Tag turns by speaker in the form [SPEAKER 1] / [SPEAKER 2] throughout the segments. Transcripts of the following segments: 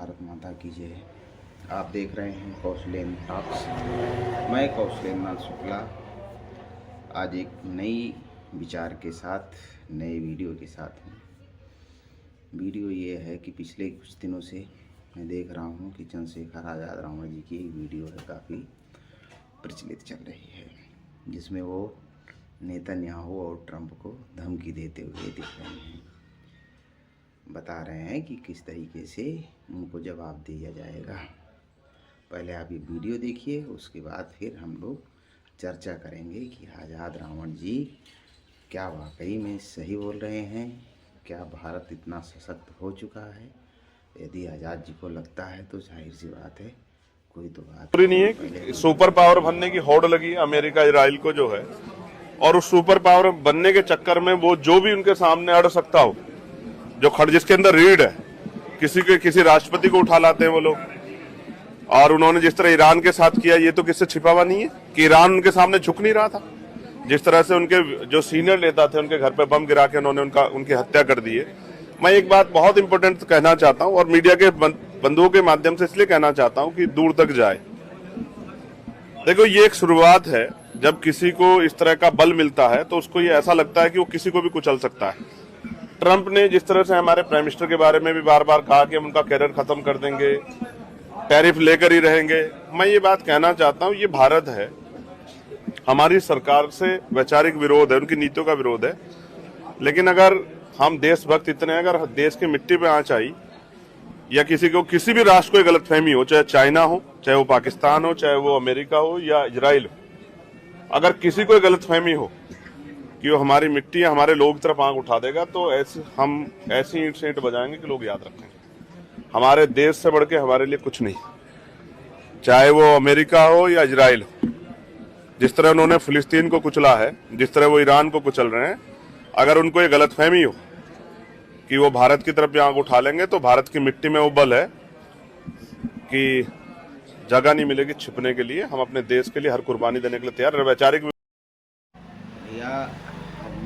[SPEAKER 1] भारत माता की जय। आप देख रहे हैं कौशलेन टॉक्स। मैं कौशलेंद्र शुक्ला आज एक नई विचार के साथ नए वीडियो के साथ हूँ। वीडियो ये है कि पिछले कुछ दिनों से मैं देख रहा हूँ कि चंद्रशेखर आज़ाद रावण जी की वीडियो है, काफ़ी प्रचलित चल रही है, जिसमें वो नेतन्याहू और ट्रंप को धमकी देते हुए दिख रहे हैं। बता रहे हैं कि किस तरीके से उनको जवाब दिया जाएगा। पहले आप ये वीडियो देखिए, उसके बाद फिर हम लोग चर्चा करेंगे कि आज़ाद रावण जी क्या वाकई में सही बोल रहे हैं। क्या भारत इतना सशक्त हो चुका है? यदि आज़ाद जी को लगता है तो जाहिर सी बात है कोई तो बात
[SPEAKER 2] नहीं है कि सुपर पावर बनने की होड़ लगी अमेरिका इजराइल को जो है, और उस सुपर पावर बनने के चक्कर में वो जो भी उनके सामने अड़ सकता हो, जो जिसके अंदर रीढ़ है, किसी राष्ट्रपति को उठा लाते हैं वो लोग। और उन्होंने जिस तरह ईरान के साथ किया, ये तो किससे छिपा हुआ नहीं है कि ईरान उनके सामने झुक नहीं रहा था। जिस तरह से उनके जो सीनियर नेता थे उनके घर पे बम गिरा के उन्होंने उनकी हत्या कर दी है। मैं एक बात बहुत इंपॉर्टेंट कहना चाहता हूं, और मीडिया के बंधुओं के माध्यम से इसलिए कहना चाहता हूं कि दूर तक जाए। देखो, ये एक शुरुआत है। जब किसी को इस तरह का बल मिलता है तो उसको ये ऐसा लगता है कि वो किसी को भी कुचल सकता है। ट्रंप ने जिस तरह से हमारे प्राइम मिनिस्टर के बारे में भी बार बार कहा कि हम उनका कैरियर खत्म कर देंगे, टैरिफ लेकर ही रहेंगे, मैं ये बात कहना चाहता हूं, ये भारत है, हमारी सरकार से वैचारिक विरोध है, उनकी नीतियों का विरोध है। लेकिन अगर हम देशभक्त इतने, अगर देश की मिट्टी पे आंच आई या किसी भी राष्ट्र को गलतफहमी हो, चाहे चाइना हो, चाहे वो पाकिस्तान हो, चाहे वो अमेरिका हो या इजराइल हो, अगर किसी को गलतफहमी हो कि वो हमारी मिट्टी या हमारे लोग की तरफ आंख उठा देगा, तो हम ऐसी ईंट से ईंट बजाएंगे कि लोग याद रखेंगे। हमारे देश से बढ़ के हमारे लिए कुछ नहीं, चाहे वो अमेरिका हो या इजराइल हो। जिस तरह उन्होंने फिलिस्तीन को कुचला है, जिस तरह वो ईरान को कुचल रहे हैं, अगर उनको ये गलतफहमी हो कि वो भारत की तरफ भी आंख उठा लेंगे, तो भारत की मिट्टी में वो बल है कि जगह नहीं मिलेगी छिपने के लिए। हम अपने देश के लिए हर कुर्बानी देने के लिए तैयार। वैचारिक
[SPEAKER 1] भैया, हम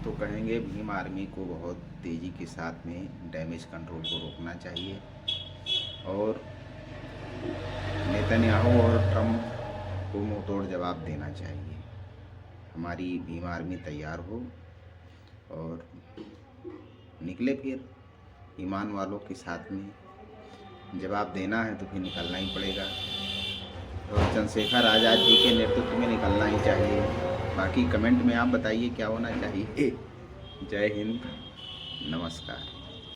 [SPEAKER 1] तो कहेंगे भीम आर्मी को बहुत तेज़ी के साथ में डैमेज कंट्रोल को रोकना चाहिए, और नेतन्याहू और ट्रंप को मुंहतोड़ जवाब देना चाहिए। हमारी भीम आर्मी तैयार हो और निकले, फिर ईमान वालों के साथ में जवाब देना है तो फिर निकलना ही पड़ेगा, और चंद्रशेखर आज़ाद जी के नेतृत्व में निकलना ही चाहिए। बाकी कमेंट में आप बताइए क्या होना चाहिए। जय हिंद, नमस्कार।